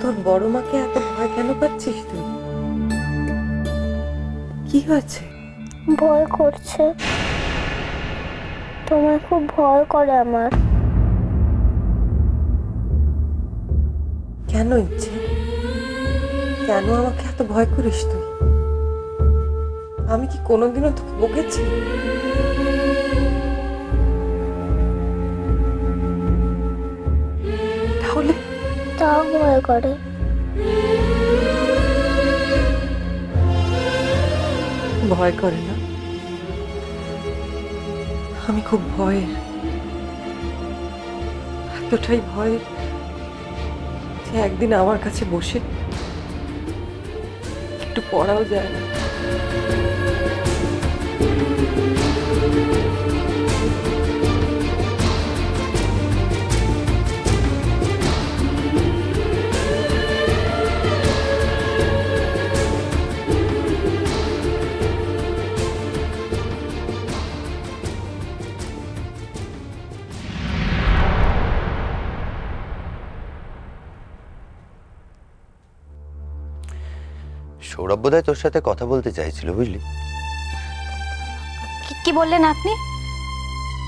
তোর বড় মাকে এত ভয় কেন পাচ্ছিস তুই? কি হয়েছে? ভয় করছে, তোমার খুব ভয় করে আমার। কেন ইচ্ছে? কেন আমাকে এত ভয় করিস তুই? আমি কি কোনোদিনও তোকে বকেছি? তাহলে তাও ভয় করে। ভয় করে না? আমি খুব ভয়ের, এতটাই ভয়ের যে একদিন আমার কাছে বসে একটু পড়াও যায় না। সৌরভ বোধহয় তোর সাথে কথা বলতে চাইছিল, বুঝলি? কি বললেন আপনি?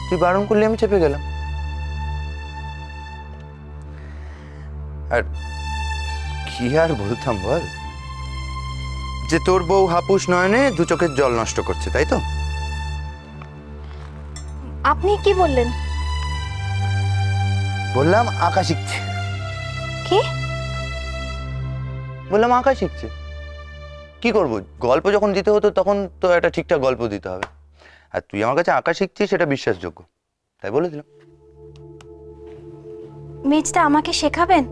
তুই বারণ করলি, আমি চেপে গেলাম। আর কি আর বলতাম বল, যে তোর বউ হাপুস নয়নে দু চোখের জল নষ্ট করছে, তাই তো? আপনি কি বললেন? বললাম আঁকা শিখছে। কি? বললাম আঁকা শিখছে। কি করবো, গল্প যখন দিতে হতো তখন তো একটা ঠিকঠাক গল্প দিতে হবে, আর তুই আমার কাছে আঁকা শিখছিস সেটা বিশ্বাসযোগ্য, তাই বলে দিলাম। মেজদা আমাকে শেখাবেন?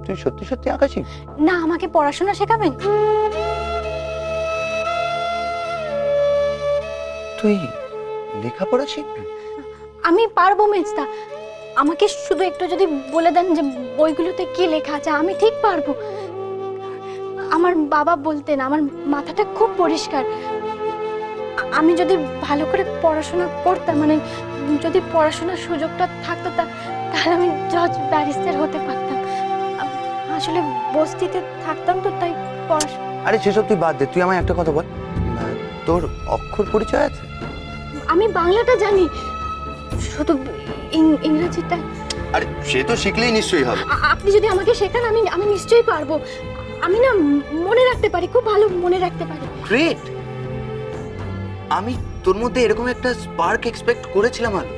তুই সত্যি সত্যি আঁকা শিখবি? না, আমাকে পড়াশোনা শেখাবেন? তুই লেখাপড়া শিখবি? আমি পারবো মেজদা, আমাকে শুধু একটু যদি বলে দেন যে বইগুলোতে কি লেখা আছে, আমি ঠিক পারবো। আমার বাবা বলতেন আমার মাথাটা খুব পরিষ্কার। আমি যদি ভালো করে পড়াশোনা করতাম, মানে যদি পড়াশোনার সুযোগটা থাকতো, তাহলে আমি জজ ব্যারিস্টার হতে পারতাম। আসলে বস্তিতে থাকতাম তো, তাই পড়াশোনা। আরে সেসব তুই বাদ দে, তুই আমায় একটা কথা বল, তোর অক্ষর পরিচয় আছে? আমি বাংলাটা জানি, শুধু ইংরেজিটা। আরে সে তো শিখলেই নিশ্চয়ই হবে। আপনি যদি আমাকে শেখান, আমি নিশ্চয়ই পারবো। আমি না মনে রাখতে পারি, খুব ভালো মনে রাখতে পারি। গ্রেট! আমি তোর মধ্যে এরকম একটা স্পার্ক এক্সপেক্ট করেছিলাম। আলো,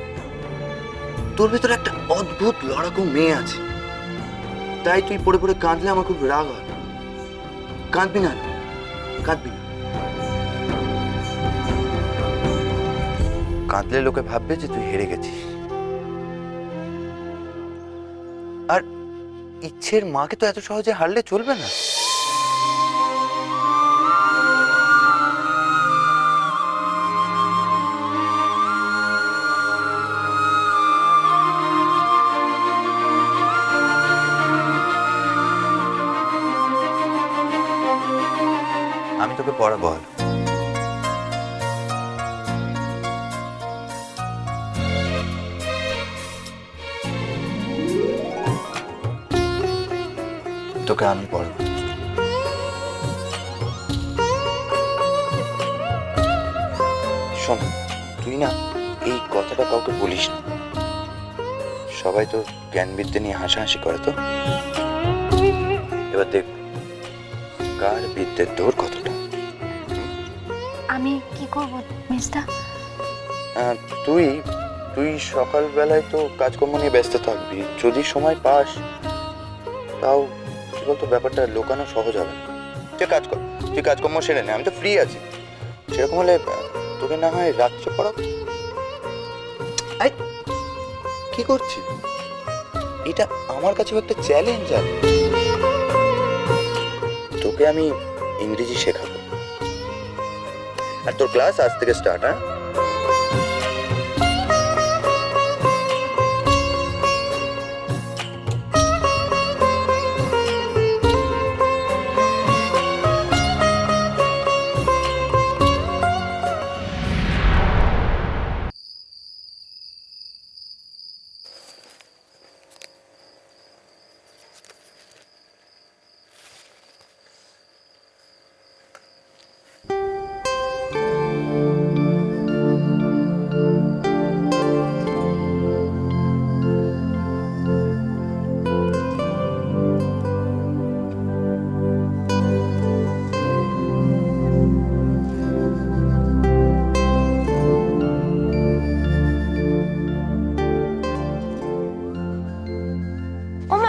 তোর ভেতরে একটা অদ্ভুত লড়াকু মেয়ে আছে, তাই তুই পড়ে পড়ে কাঁদলে আমার খুব রাগ হয়। কাঁদবি না, কাঁদবি না। কাঁদলে লোকে ভাববে যে তুই হেরে গেছিস। আর ইচ্ছের মাকে তো এত সহজে হারলে চলবে না। আমি তোকে পড়াবো। আর তোকে আমি পড়াবো। শোন, তুই না এই কথাটা কাউকে বলিস না। সবাই তো জ্ঞান বিদ্যে নিয়ে হাসাহাসি করে, তো এবার দেখ কার বিদ্যের দৌড় কতটা। আমি কি করব মিস্টার? তুই তুই সকালবেলায় তো কাজকর্ম নিয়ে ব্যস্ত থাকবি, যদি সময় পাস তাও কি বলতো, ব্যাপারটা লোকানো সহজ হবে না। তুই কাজ কর, তুই কাজকর্ম সেরে নে, আমি তো ফ্রি আছি। সেরকম হলে তোকে না হয় রাত্রে পড়াবো। কি করছিস? এটা আমার কাছেও একটা চ্যালেঞ্জ আছে। তোকে আমি ইংরেজি শেখাবো, আর তোর ক্লাস আজ থেকে স্টার্ট। হ্যাঁ,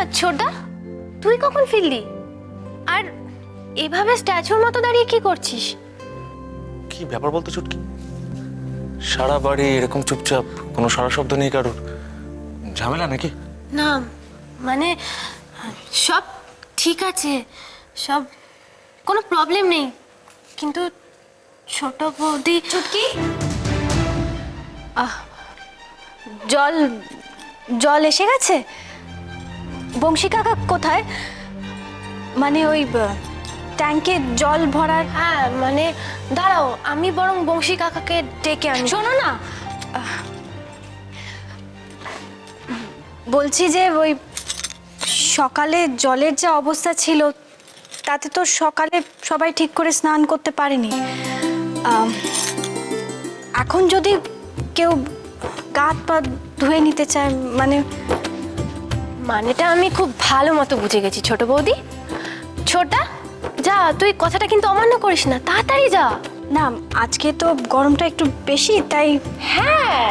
ব্যাপার ছোটা, তুই কখন ফিরলি? আর এভাবে স্ট্যাচুর মতো দাঁড়িয়ে কি করছিস? কি ব্যাপার বলতো চুটকি? সারা বাড়ি এরকম চুপচাপ, কোনো সারা শব্দ নেই কারোর। ঝামেলা নাকি? না মানে সব ঠিক আছে, সব কোনো প্রবলেম নেই, কিন্তু ছোট বৌদি। চুটকি, জল জল এসে গেছে? বংশী কাকা কোথায়? মানে ওই ট্যাঙ্কে জল ভরার। হ্যাঁ মানে দাঁড়াও, আমি বরং বংশী কাকাকে ডেকে আনি। শোনো না, বলছি যে ওই সকালে জলের যে অবস্থা ছিল তাতে তো সকালে সবাই ঠিক করে স্নান করতে পারেনি। এখন যদি কেউ গা হাত পা ধুয়ে নিতে চায়, মানেটা আমি খুব ভালো মতো বুঝে গেছি ছোট বৌদি। ছোটা, যা, তুই কথাটা কিন্তু অমান্য করিস না, তাড়াতাড়ি যা। না আজকে তো গরমটা একটু বেশি, তাই। হ্যাঁ,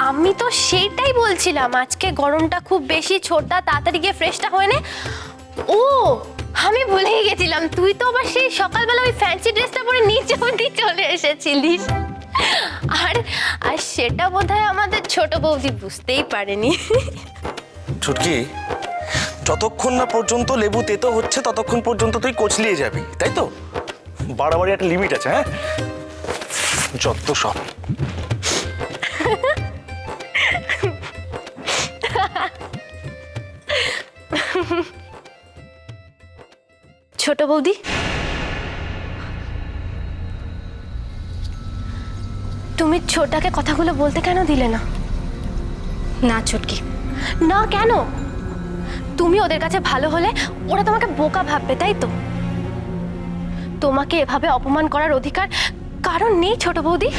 আমি তো সেইটাই বলছিলাম, আজকে গরমটা খুব বেশি। ছোটা, তাড়াতাড়ি গিয়ে ফ্রেশটা হয়ে নে। ও, আমি ভুলেই গেছিলাম, তুই তো আবার সেই সকালবেলা ওই ফ্যান্সি ড্রেসটা পরে নিচে অবধি চলে এসেছিলিস। আর আর সেটা বোধহয় আমাদের ছোট বৌদি বুঝতেই পারেনি। চুটকি, যতক্ষণ না পর্যন্ত লেবু তেতো হচ্ছে ততক্ষণ পর্যন্ত তুই কচলিয়ে যাবি, তাই তো? বাড়াবাড়ি একটা লিমিট আছে। হ্যাঁ, যত সব। ছোট বৌদি, তুমি ছোটাকে কথাগুলো বলতে কেন দিলে না? না চুটকি, না কেন? তুমি ওদের কাছে ভালো হলে ওরা তোমাকে বোকা ভাববে, তাই তো? তোমাকে এভাবে অপমান করার অধিকার কারণ নেই ছোট বৌদি।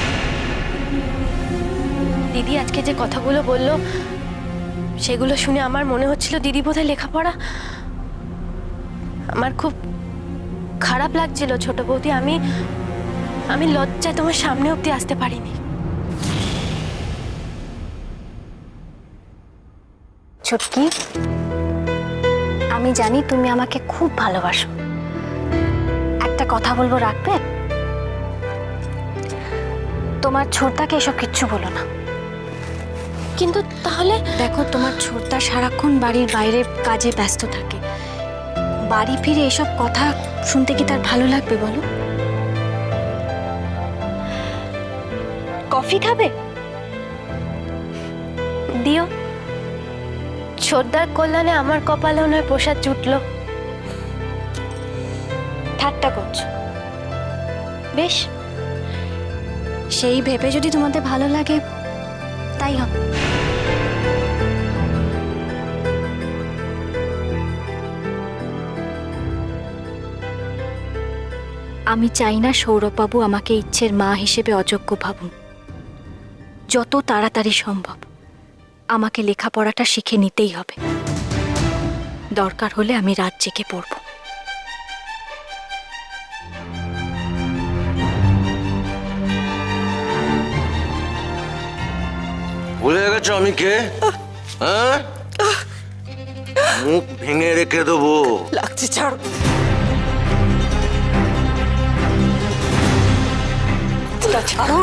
দিদি আজকে যে কথাগুলো বলল সেগুলো শুনে আমার মনে হচ্ছিল দিদি বোধহয় লেখাপড়া। আমার খুব খারাপ লাগছিল ছোট বৌদি, আমি লজ্জায় তোমার সামনে অব্দি আসতে পারিনি। চুটকি, আমি জানি তুমি আমাকে খুব ভালোবাসো। একটা কথা বলবো, রাখবে? তোমার ছোটদাকে এসব কিচ্ছু বলো না। কিন্তু তাহলে দেখো, তোমার ছোটদা সারাক্ষণ বাড়ির বাইরে কাজে ব্যস্ত থাকে। বাড়ি ফিরে এসব কথা শুনতে কি তার ভালো লাগবে বলো? কফি খাবে? দিও। ছোটদার কল্যাণে আমার কপালেও নয় প্রসাদ জুটলো। ঠাট্টা করছো? বেশ, সেই ভেবে যদি তোমাদের ভালো লাগে তাই হবে। আমি চাই না সৌরভবাবু আমাকে ইচ্ছের মা হিসেবে অযোগ্য ভাবুন। যত তাড়াতাড়ি সম্ভব আমাকে লেখাপড়াটা শিখে নিতেই হবে। দরকার হলে আমি রাত জেগে পড়ব। ভুলে গেছো আমি কে? হ্যাঁ, মুখ ভেঙে রেখে দেবো। লাগছে, ছাড়। ছাড়ো।